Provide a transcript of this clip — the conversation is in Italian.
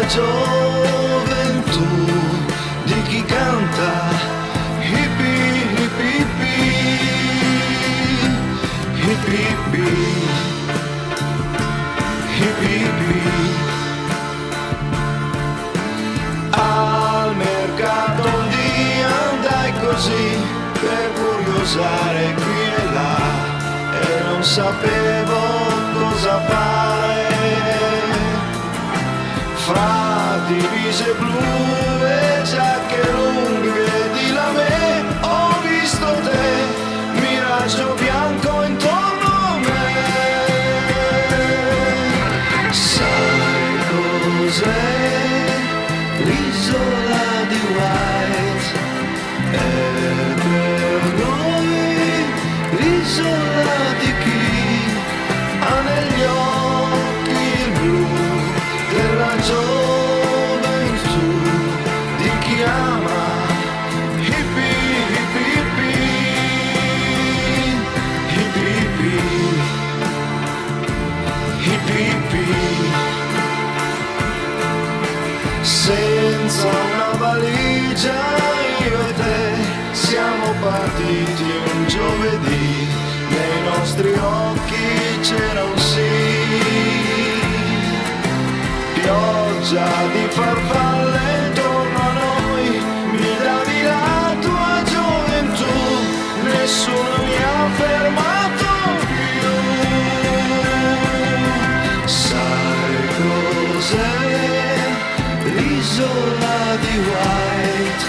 gioventù di chi canta hippie, hippie, hippie, hippie, hippie, hippie. Al mercato un dia andai così per curiosare qui e là e non sapevo cosa fare. Fra divise blu e giacche lunghe di lame ho visto te, miraggio bianco intorno a me. Sai cos'è l'isola di White? È per noi l'isola di chi ha negli occhi il blu della gioventù, di chi ama hippie, hippie, hippie, hippie, hippie, hippie. Senza una valigia io e te siamo partiti un giovedì, nei nostri occhi c'era un sì. Pioggia di farfalle intorno a noi, mi davi la tua gioventù, nessuno mi ha fermato più. Sai cos'è l'isola di White?